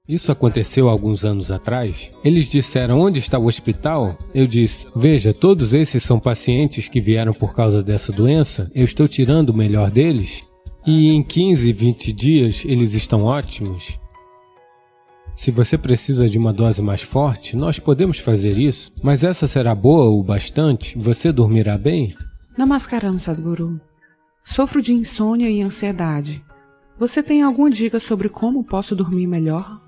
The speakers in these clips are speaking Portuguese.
Isso aconteceu há alguns anos atrás. Eles disseram, onde está o hospital? Eu disse, veja, todos esses são pacientes que vieram por causa dessa doença, eu estou tirando o melhor deles. E em 15, 20 dias, eles estão ótimos. Se você precisa de uma dose mais forte, nós podemos fazer isso, mas essa será boa o bastante? Você dormirá bem? Namaskaram, Sadhguru. Sofro de insônia e ansiedade. Você tem alguma dica sobre como posso dormir melhor?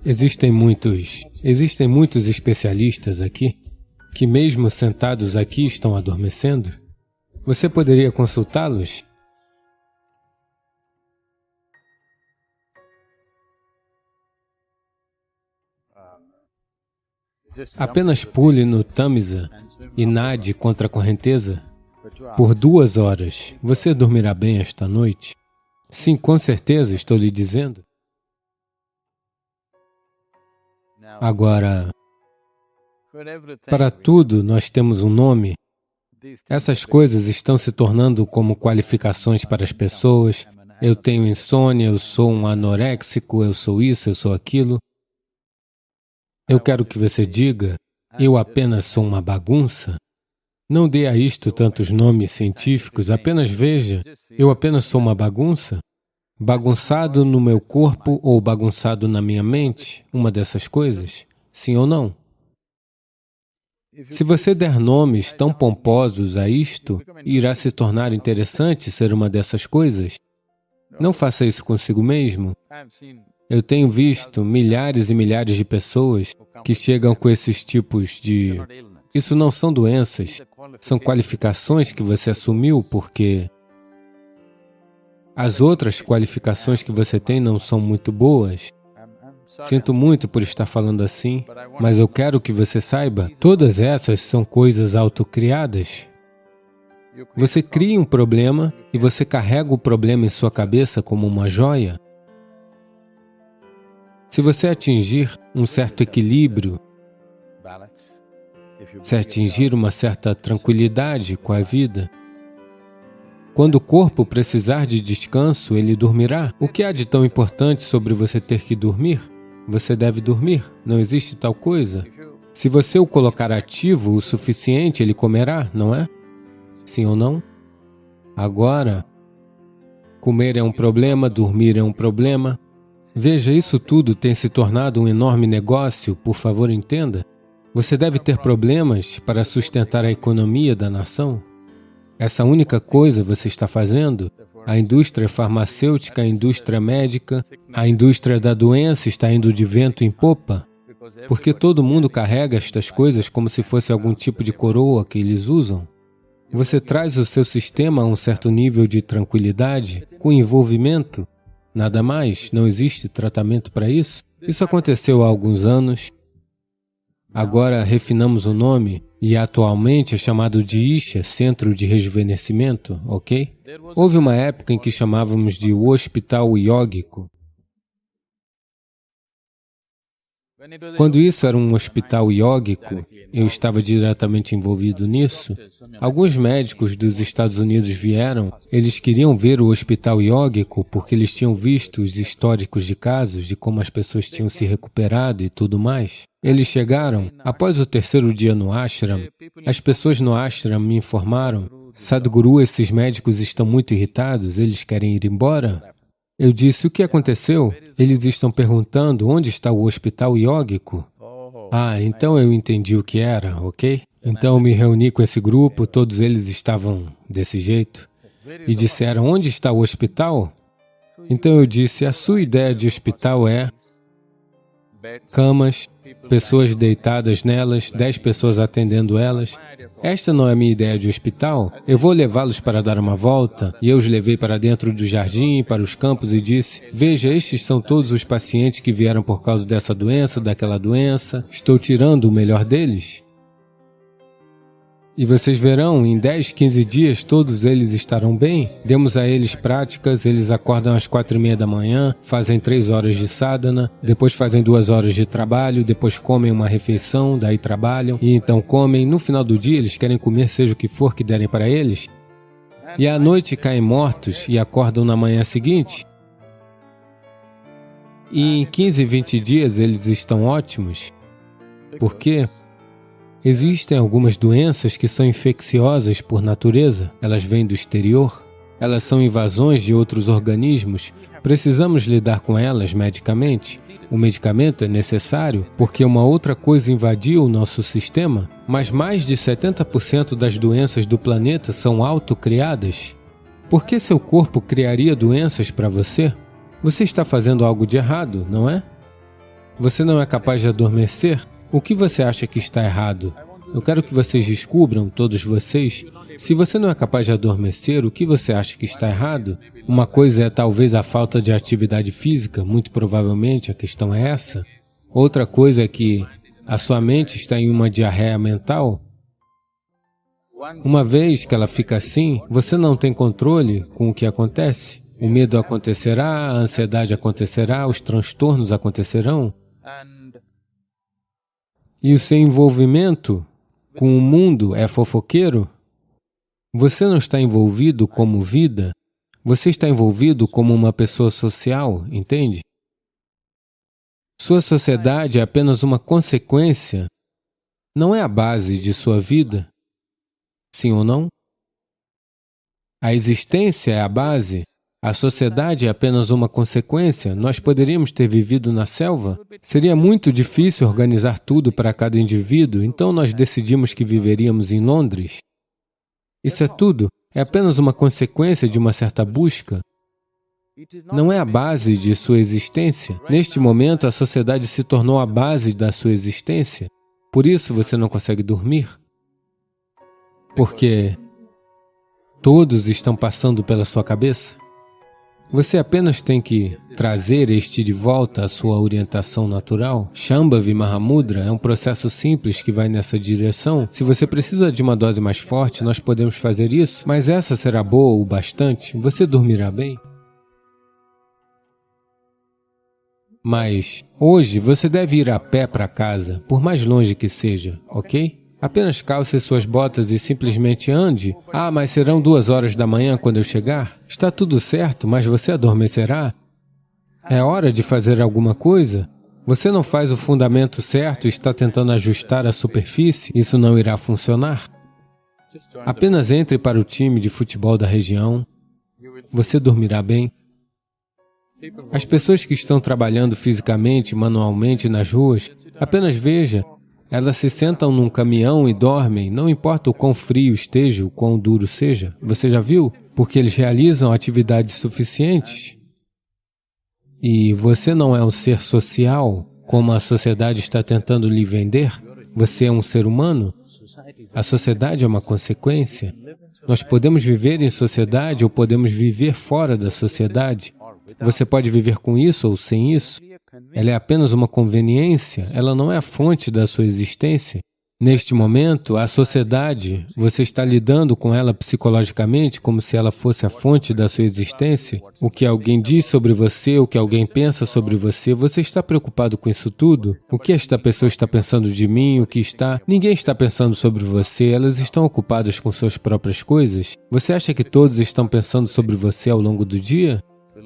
Existem muitos especialistas aqui, que mesmo sentados aqui estão adormecendo. Você poderia consultá-los? Apenas pule no Tamisa e nade contra a correnteza por 2 horas. Você dormirá bem esta noite? Sim, com certeza, estou lhe dizendo. Agora, para tudo nós temos um nome. Essas coisas estão se tornando como qualificações para as pessoas. Eu tenho insônia, eu sou um anoréxico, eu sou isso, eu sou aquilo. Eu quero que você diga, eu apenas sou uma bagunça. Não dê a isto tantos nomes científicos, apenas veja, eu apenas sou uma bagunça. Bagunçado no meu corpo ou bagunçado na minha mente, uma dessas coisas? Sim ou não? Se você der nomes tão pomposos a isto, irá se tornar interessante ser uma dessas coisas? Não faça isso consigo mesmo. Eu tenho visto milhares e milhares de pessoas que chegam com esses tipos de... Isso não são doenças, são qualificações que você assumiu porque as outras qualificações que você tem não são muito boas. Sinto muito por estar falando assim, mas eu quero que você saiba, todas essas são coisas autocriadas. Você cria um problema e você carrega o problema em sua cabeça como uma joia. Se você atingir um certo equilíbrio, se atingir uma certa tranquilidade com a vida, quando o corpo precisar de descanso, ele dormirá. O que há de tão importante sobre você ter que dormir? Você deve dormir, não existe tal coisa. Se você o colocar ativo o suficiente, ele comerá, não é? Sim ou não? Agora, comer é um problema, dormir é um problema. Veja, isso tudo tem se tornado um enorme negócio, por favor, entenda. Você deve ter problemas para sustentar a economia da nação. Essa única coisa você está fazendo, a indústria farmacêutica, a indústria médica, a indústria da doença está indo de vento em popa, porque todo mundo carrega estas coisas como se fosse algum tipo de coroa que eles usam. Você traz o seu sistema a um certo nível de tranquilidade, com envolvimento, nada mais, não existe tratamento para isso. Isso aconteceu há alguns anos. Agora refinamos o nome e atualmente é chamado de Isha, Centro de Rejuvenescimento, ok? Houve uma época em que chamávamos de o Hospital Iógico. Quando isso era um hospital iógico, eu estava diretamente envolvido nisso. Alguns médicos dos Estados Unidos vieram, eles queriam ver o hospital iógico porque eles tinham visto os históricos de casos, de como as pessoas tinham se recuperado e tudo mais. Eles chegaram, após o 3º dia no ashram, as pessoas no ashram me informaram, Sadhguru, esses médicos estão muito irritados, eles querem ir embora? Eu disse, o que aconteceu? Eles estão perguntando onde está o hospital iógico. Ah, então eu entendi o que era, ok? Então eu me reuni com esse grupo, todos eles estavam desse jeito, e disseram, onde está o hospital? Então eu disse, a sua ideia de hospital é camas, pessoas deitadas nelas, 10 pessoas atendendo elas. Esta não é a minha ideia de hospital. Eu vou levá-los para dar uma volta. E eu os levei para dentro do jardim, para os campos e disse, veja, estes são todos os pacientes que vieram por causa dessa doença, daquela doença. Estou tirando o melhor deles. E vocês verão, em 10, 15 dias, todos eles estarão bem. Demos a eles práticas, eles acordam às 4:30 da manhã, fazem 3 horas de sadhana, depois fazem 2 horas de trabalho, depois comem uma refeição, daí trabalham, e então comem. No final do dia, eles querem comer seja o que for que derem para eles. E à noite caem mortos e acordam na manhã seguinte. e em 15, 20 dias eles estão ótimos. Por quê? Existem algumas doenças que são infecciosas por natureza, elas vêm do exterior, elas são invasões de outros organismos, precisamos lidar com elas medicamente. O medicamento é necessário porque uma outra coisa invadiu o nosso sistema, mas mais de 70% das doenças do planeta são autocriadas. Por que seu corpo criaria doenças para você? Você está fazendo algo de errado, não é? Você não é capaz de adormecer? O que você acha que está errado? Eu quero que vocês descubram, todos vocês, se você não é capaz de adormecer, o que você acha que está errado? Uma coisa é talvez a falta de atividade física, muito provavelmente a questão é essa. Outra coisa é que a sua mente está em uma diarreia mental. Uma vez que ela fica assim, você não tem controle com o que acontece. O medo acontecerá, a ansiedade acontecerá, os transtornos acontecerão. E o seu envolvimento com o mundo é fofoqueiro? Você não está envolvido como vida, você está envolvido como uma pessoa social, entende? Sua sociedade é apenas uma consequência, não é a base de sua vida. Sim ou não? A existência é a base, a sociedade é apenas uma consequência. Nós poderíamos ter vivido na selva? Seria muito difícil organizar tudo para cada indivíduo, então nós decidimos que viveríamos em Londres. Isso é tudo, é apenas uma consequência de uma certa busca. Não é a base de sua existência. Neste momento, a sociedade se tornou a base da sua existência. Por isso você não consegue dormir. Porque todos estão passando pela sua cabeça. Você apenas tem que trazer este de volta à sua orientação natural. Shambhavi Mahamudra é um processo simples que vai nessa direção. Se você precisa de uma dose mais forte, nós podemos fazer isso, mas essa será boa o bastante, você dormirá bem. Mas hoje você deve ir a pé para casa, por mais longe que seja, ok? Apenas calce suas botas e simplesmente ande. Ah, mas serão 2 horas da manhã quando eu chegar? Está tudo certo, mas você adormecerá? É hora de fazer alguma coisa? Você não faz o fundamento certo e está tentando ajustar a superfície? Isso não irá funcionar. Apenas entre para o time de futebol da região. Você dormirá bem. As pessoas que estão trabalhando fisicamente, manualmente nas ruas, apenas veja. Elas se sentam num caminhão e dormem, não importa o quão frio esteja, o quão duro seja. Você já viu? Porque eles realizam atividades suficientes. E você não é um ser social, como a sociedade está tentando lhe vender. Você é um ser humano. A sociedade é uma consequência. Nós podemos viver em sociedade ou podemos viver fora da sociedade. Você pode viver com isso ou sem isso. Ela é apenas uma conveniência, ela não é a fonte da sua existência. Neste momento, a sociedade, você está lidando com ela psicologicamente como se ela fosse a fonte da sua existência. O que alguém diz sobre você, o que alguém pensa sobre você, você está preocupado com isso tudo? O que esta pessoa está pensando de mim, o que está... Ninguém está pensando sobre você, elas estão ocupadas com suas próprias coisas. Você acha que todos estão pensando sobre você ao longo do dia?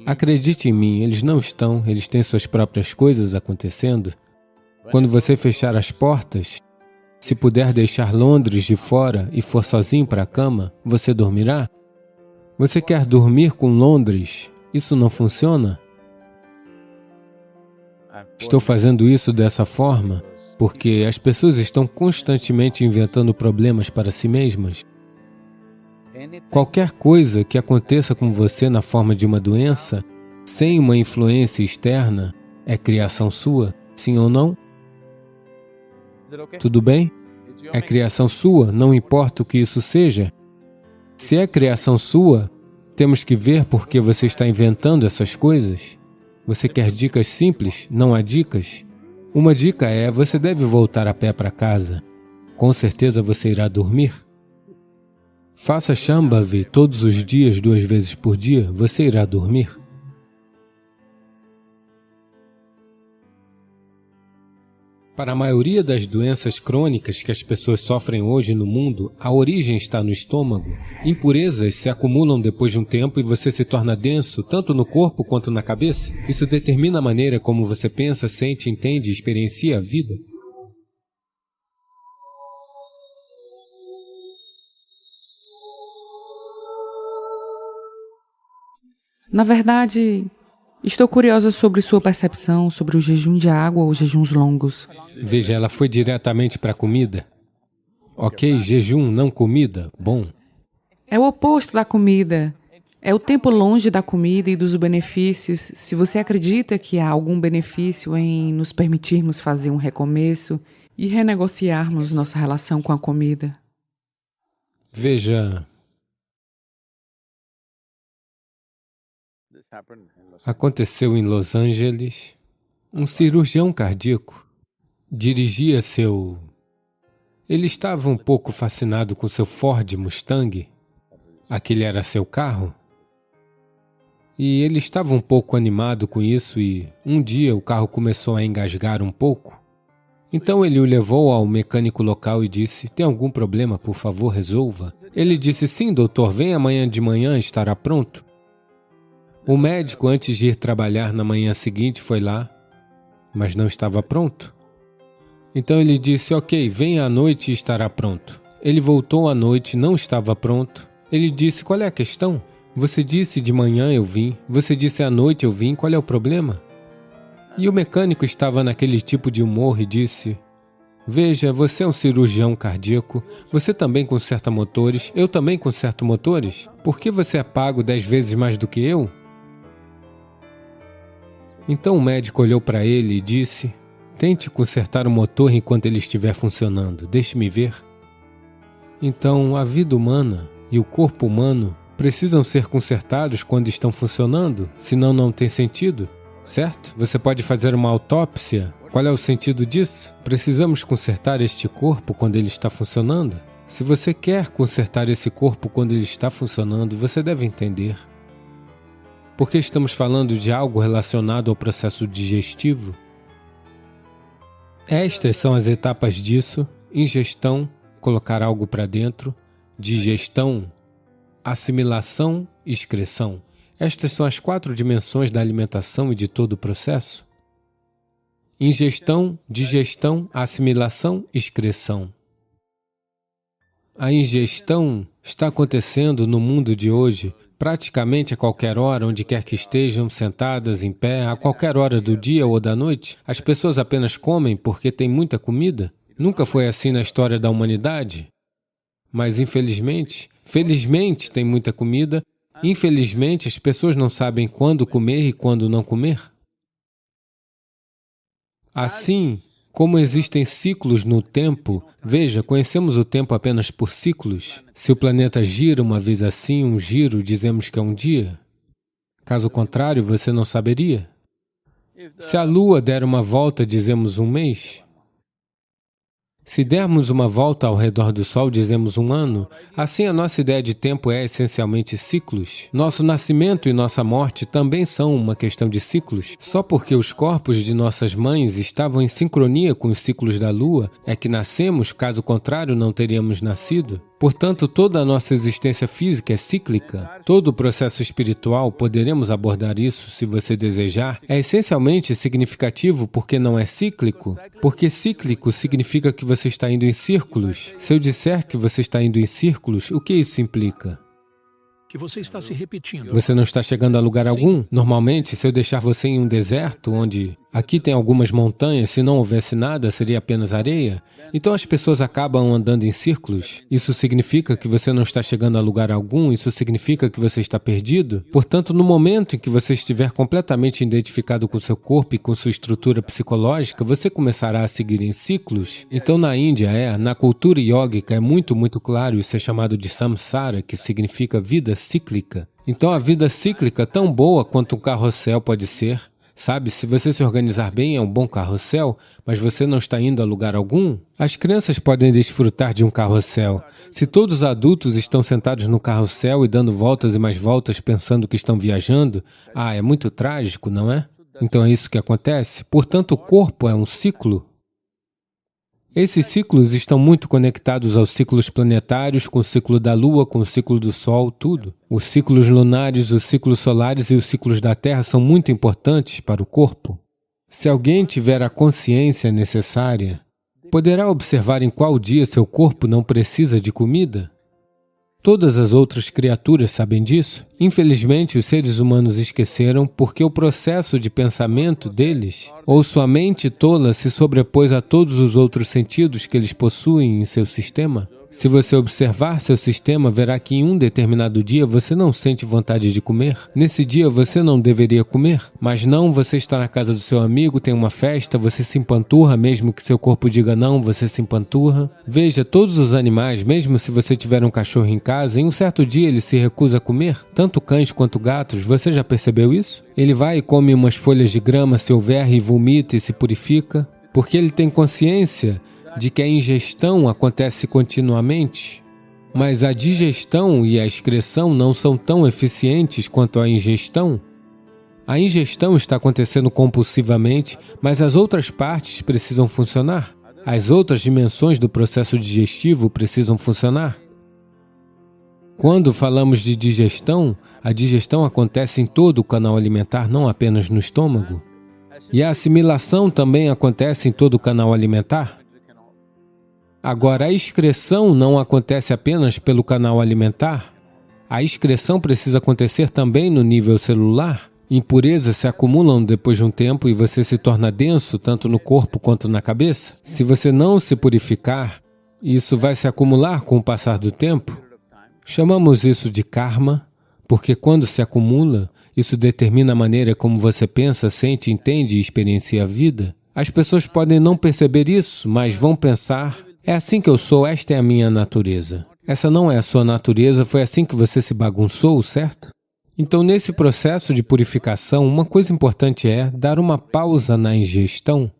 Acredite em mim, eles não estão, eles têm suas próprias coisas acontecendo. Quando você fechar as portas, se puder deixar Londres de fora e for sozinho para a cama, você dormirá? Você quer dormir com Londres? Isso não funciona? Estou fazendo isso dessa forma porque as pessoas estão constantemente inventando problemas para si mesmas. Qualquer coisa que aconteça com você na forma de uma doença, sem uma influência externa, é criação sua, sim ou não? Tudo bem? É criação sua, não importa o que isso seja. Se é criação sua, temos que ver por que você está inventando essas coisas. Você quer dicas simples? Não há dicas. Uma dica é, você deve voltar a pé para casa. Com certeza você irá dormir. Faça Shambhavi todos os dias, 2 vezes por dia, você irá dormir. Para a maioria das doenças crônicas que as pessoas sofrem hoje no mundo, a origem está no estômago. Impurezas se acumulam depois de um tempo e você se torna denso, tanto no corpo quanto na cabeça. Isso determina a maneira como você pensa, sente, entende e experiencia a vida. Na verdade, estou curiosa sobre sua percepção sobre o jejum de água ou jejuns longos. Veja, ela foi diretamente para a comida. Ok, jejum, não comida, bom. É o oposto da comida. É o tempo longe da comida e dos benefícios. Se você acredita que há algum benefício em nos permitirmos fazer um recomeço e renegociarmos nossa relação com a comida. Veja, aconteceu em Los Angeles, um cirurgião cardíaco dirigia Ele estava um pouco fascinado com seu Ford Mustang, aquele era seu carro, e ele estava um pouco animado com isso e um dia o carro começou a engasgar um pouco. Então ele o levou ao mecânico local e disse, tem algum problema, por favor, resolva. Ele disse, sim, doutor, vem amanhã de manhã, estará pronto. O médico, antes de ir trabalhar na manhã seguinte, foi lá, mas não estava pronto. Então ele disse, ok, venha à noite e estará pronto. Ele voltou à noite, não estava pronto. Ele disse, qual é a questão? Você disse de manhã eu vim, você disse à noite eu vim, qual é o problema? E o mecânico estava naquele tipo de humor e disse, veja, você é um cirurgião cardíaco, você também conserta motores, eu também conserto motores. Por que você é pago 10 vezes mais do que eu? Então o médico olhou para ele e disse, tente consertar o motor enquanto ele estiver funcionando, deixe-me ver. Então a vida humana e o corpo humano precisam ser consertados quando estão funcionando, senão não tem sentido, certo? Você pode fazer uma autópsia. Qual é o sentido disso? Precisamos consertar este corpo quando ele está funcionando? Se você quer consertar esse corpo quando ele está funcionando, você deve entender. Porque estamos falando de algo relacionado ao processo digestivo. Estas são as etapas disso: ingestão, colocar algo para dentro; digestão, assimilação, excreção. Estas são as 4 dimensões da alimentação e de todo o processo. Ingestão, digestão, assimilação, excreção. A ingestão está acontecendo no mundo de hoje, praticamente a qualquer hora, onde quer que estejam, sentadas, em pé, a qualquer hora do dia ou da noite. As pessoas apenas comem porque tem muita comida. Nunca foi assim na história da humanidade. Mas felizmente tem muita comida. Infelizmente, as pessoas não sabem quando comer e quando não comer. Assim, como existem ciclos no tempo, veja, conhecemos o tempo apenas por ciclos. Se o planeta gira uma vez assim, um giro, dizemos que é um dia. Caso contrário, você não saberia. Se a Lua der uma volta, dizemos um mês. Se dermos uma volta ao redor do Sol, dizemos um ano. Assim, a nossa ideia de tempo é essencialmente ciclos. Nosso nascimento e nossa morte também são uma questão de ciclos. Só porque os corpos de nossas mães estavam em sincronia com os ciclos da Lua, é que nascemos, caso contrário, não teríamos nascido. Portanto, toda a nossa existência física é cíclica. Todo o processo espiritual, poderemos abordar isso se você desejar, é essencialmente significativo porque não é cíclico. Porque cíclico significa que você está indo em círculos. Se eu disser que você está indo em círculos, o que isso implica? Que você está se repetindo. Você não está chegando a lugar algum? Normalmente, se eu deixar você em um deserto, onde aqui tem algumas montanhas, se não houvesse nada, seria apenas areia. Então as pessoas acabam andando em círculos. Isso significa que você não está chegando a lugar algum? Isso significa que você está perdido? Portanto, no momento em que você estiver completamente identificado com seu corpo e com sua estrutura psicológica, você começará a seguir em ciclos. Então na Índia, na cultura iógica, é muito claro, isso é chamado de samsara, que significa vida cíclica. Então a vida cíclica, tão boa quanto um carrossel pode ser, sabe? Se você se organizar bem, é um bom carrossel, mas você não está indo a lugar algum. As crianças podem desfrutar de um carrossel. Se todos os adultos estão sentados no carrossel e dando voltas e mais voltas pensando que estão viajando, é muito trágico, não é? Então é isso que acontece. Portanto, o corpo é um ciclo. Esses ciclos estão muito conectados aos ciclos planetários, com o ciclo da Lua, com o ciclo do Sol, tudo. Os ciclos lunares, os ciclos solares e os ciclos da Terra são muito importantes para o corpo. Se alguém tiver a consciência necessária, poderá observar em qual dia seu corpo não precisa de comida. Todas as outras criaturas sabem disso. Infelizmente, os seres humanos esqueceram porque o processo de pensamento deles, ou sua mente tola, se sobrepôs a todos os outros sentidos que eles possuem em seu sistema. Se você observar seu sistema, verá que em um determinado dia você não sente vontade de comer. Nesse dia você não deveria comer, mas não, você está na casa do seu amigo, tem uma festa, você se empanturra, mesmo que seu corpo diga não, você se empanturra. Veja, todos os animais, mesmo se você tiver um cachorro em casa, em um certo dia ele se recusa a comer, tanto cães quanto gatos, você já percebeu isso? Ele vai e come umas folhas de grama se houver e vomita e se purifica, porque ele tem consciência de que a ingestão acontece continuamente, mas a digestão e a excreção não são tão eficientes quanto a ingestão. A ingestão está acontecendo compulsivamente, mas as outras partes precisam funcionar. As outras dimensões do processo digestivo precisam funcionar. Quando falamos de digestão, a digestão acontece em todo o canal alimentar, não apenas no estômago. E a assimilação também acontece em todo o canal alimentar. Agora, a excreção não acontece apenas pelo canal alimentar. A excreção precisa acontecer também no nível celular. Impurezas se acumulam depois de um tempo e você se torna denso tanto no corpo quanto na cabeça. Se você não se purificar, isso vai se acumular com o passar do tempo. Chamamos isso de karma, porque quando se acumula, isso determina a maneira como você pensa, sente, entende e experiencia a vida. As pessoas podem não perceber isso, mas vão pensar: é assim que eu sou, esta é a minha natureza. Essa não é a sua natureza, foi assim que você se bagunçou, certo? Então, nesse processo de purificação, uma coisa importante é dar uma pausa na ingestão.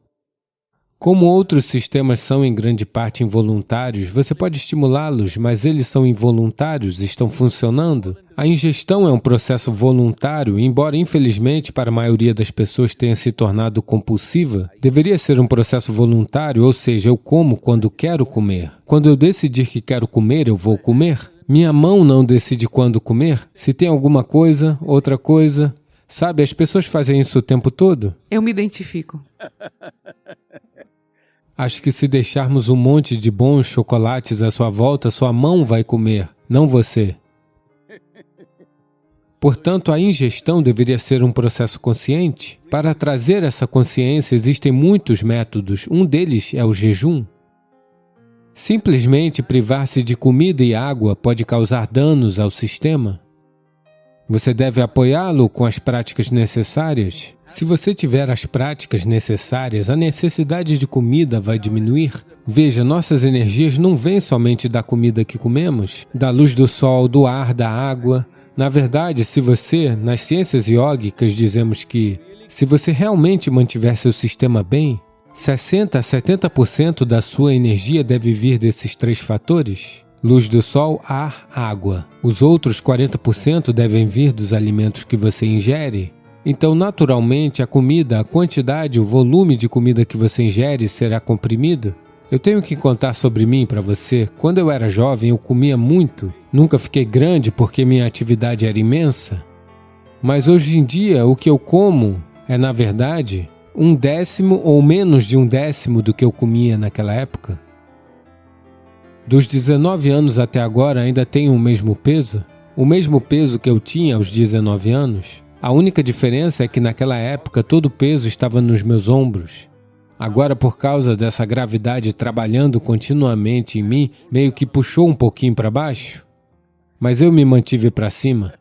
Como outros sistemas são em grande parte involuntários, você pode estimulá-los, mas eles são involuntários, estão funcionando. A ingestão é um processo voluntário, embora infelizmente para a maioria das pessoas tenha se tornado compulsiva. Deveria ser um processo voluntário, ou seja, eu como quando quero comer. Quando eu decidir que quero comer, eu vou comer. Minha mão não decide quando comer. Se tem alguma coisa, outra coisa. Sabe, as pessoas fazem isso o tempo todo. Eu me identifico. Acho que se deixarmos um monte de bons chocolates à sua volta, sua mão vai comer, não você. Portanto, a ingestão deveria ser um processo consciente. Para trazer essa consciência, existem muitos métodos. Um deles é o jejum. Simplesmente privar-se de comida e água pode causar danos ao sistema. Você deve apoiá-lo com as práticas necessárias. Se você tiver as práticas necessárias, a necessidade de comida vai diminuir. Veja, nossas energias não vêm somente da comida que comemos, da luz do sol, do ar, da água. Na verdade, se você, nas ciências iógicas, dizemos que se você realmente mantiver seu sistema bem, 60% a 70% da sua energia deve vir desses três fatores. Luz do sol, ar, água. Os outros 40% devem vir dos alimentos que você ingere. Então, naturalmente, a comida, a quantidade, o volume de comida que você ingere será comprimido. Eu tenho que contar sobre mim para você. Quando eu era jovem, eu comia muito. Nunca fiquei grande porque minha atividade era imensa. Mas hoje em dia, o que eu como é, na verdade, 1/10 ou menos de 1/10 do que eu comia naquela época. Dos 19 anos até agora ainda tenho o mesmo peso? O mesmo peso que eu tinha aos 19 anos? A única diferença é que naquela época todo o peso estava nos meus ombros. Agora, por causa dessa gravidade trabalhando continuamente em mim, meio que puxou um pouquinho para baixo. Mas eu me mantive para cima.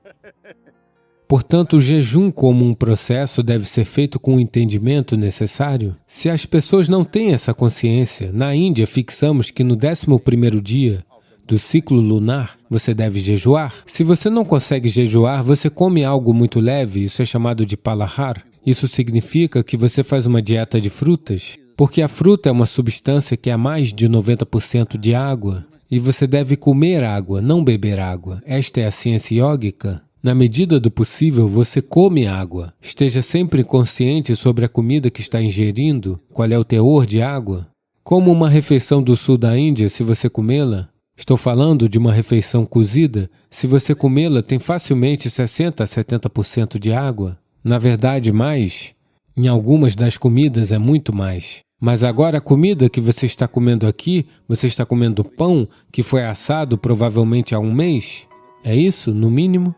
Portanto, o jejum como um processo deve ser feito com o entendimento necessário. Se as pessoas não têm essa consciência, na Índia fixamos que no 11º dia do ciclo lunar, você deve jejuar. Se você não consegue jejuar, você come algo muito leve, isso é chamado de palahar. Isso significa que você faz uma dieta de frutas, porque a fruta é uma substância que é mais de 90% de água, e você deve comer água, não beber água. Esta é a ciência iógica. Na medida do possível, você come água. Esteja sempre consciente sobre a comida que está ingerindo, qual é o teor de água. Como uma refeição do sul da Índia, se você comê-la, estou falando de uma refeição cozida, se você comê-la tem facilmente 60 a 70% de água. Na verdade, mais. Em algumas das comidas é muito mais. Mas agora a comida que você está comendo aqui, você está comendo pão que foi assado provavelmente há um mês? É isso, no mínimo?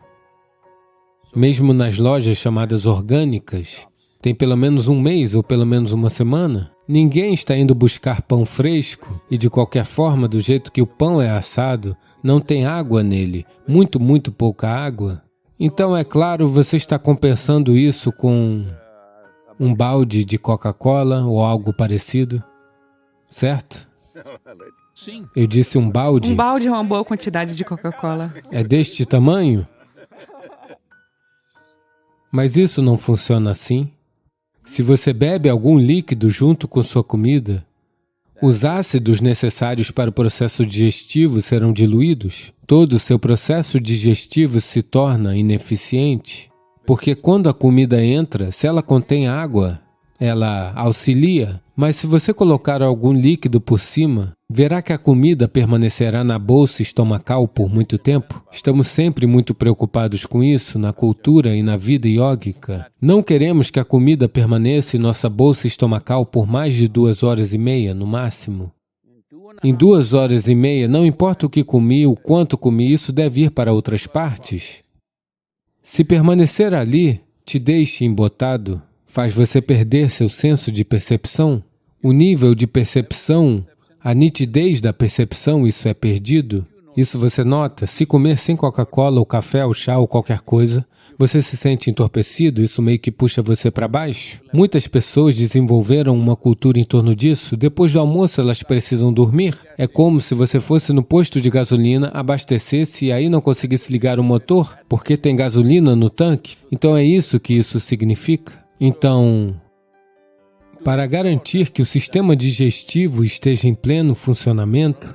Mesmo nas lojas chamadas orgânicas, tem pelo menos um mês ou pelo menos uma semana. Ninguém está indo buscar pão fresco e de qualquer forma, do jeito que o pão é assado, não tem água nele, muito pouca água. Então, é claro, você está compensando isso com um balde de Coca-Cola ou algo parecido, certo? Sim. Eu disse um balde. Um balde é uma boa quantidade de Coca-Cola. É deste tamanho? Mas isso não funciona assim. Se você bebe algum líquido junto com sua comida, os ácidos necessários para o processo digestivo serão diluídos. Todo o seu processo digestivo se torna ineficiente. Porque quando a comida entra, se ela contém água, ela auxilia. Mas se você colocar algum líquido por cima, verá que a comida permanecerá na bolsa estomacal por muito tempo. Estamos sempre muito preocupados com isso na cultura e na vida iógica. Não queremos que a comida permaneça em nossa bolsa estomacal por mais de 2 horas e meia, no máximo. Em 2 horas e meia, não importa o que comi, o quanto comi, isso deve ir para outras partes. Se permanecer ali, te deixe embotado, faz você perder seu senso de percepção. O nível de percepção, a nitidez da percepção, isso é perdido. Isso você nota, se comer sem Coca-Cola, ou café, ou chá, ou qualquer coisa, você se sente entorpecido, isso meio que puxa você para baixo. Muitas pessoas desenvolveram uma cultura em torno disso. Depois do almoço, elas precisam dormir. É como se você fosse no posto de gasolina, abastecesse e aí não conseguisse ligar o motor, porque tem gasolina no tanque. Então é isso que isso significa. Então, para garantir que o sistema digestivo esteja em pleno funcionamento,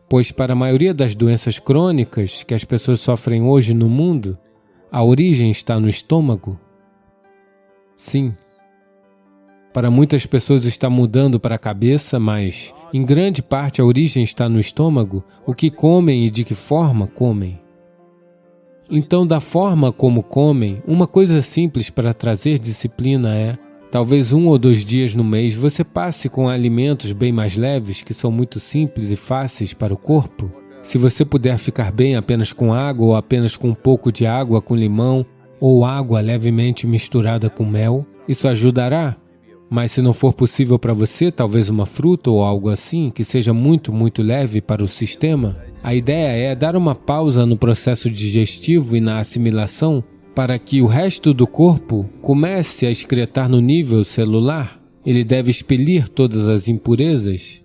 pois para a maioria das doenças crônicas que as pessoas sofrem hoje no mundo, a origem está no estômago? Sim. Para muitas pessoas está mudando para a cabeça, mas em grande parte a origem está no estômago, o que comem e de que forma comem. Então, da forma como comem, uma coisa simples para trazer disciplina é, talvez 1 ou 2 dias no mês, você passe com alimentos bem mais leves, que são muito simples e fáceis para o corpo. Se você puder ficar bem apenas com água ou apenas com um pouco de água com limão ou água levemente misturada com mel, isso ajudará. Mas se não for possível para você, talvez uma fruta ou algo assim, que seja muito leve para o sistema, a ideia é dar uma pausa no processo digestivo e na assimilação para que o resto do corpo comece a excretar no nível celular. Ele deve expelir todas as impurezas.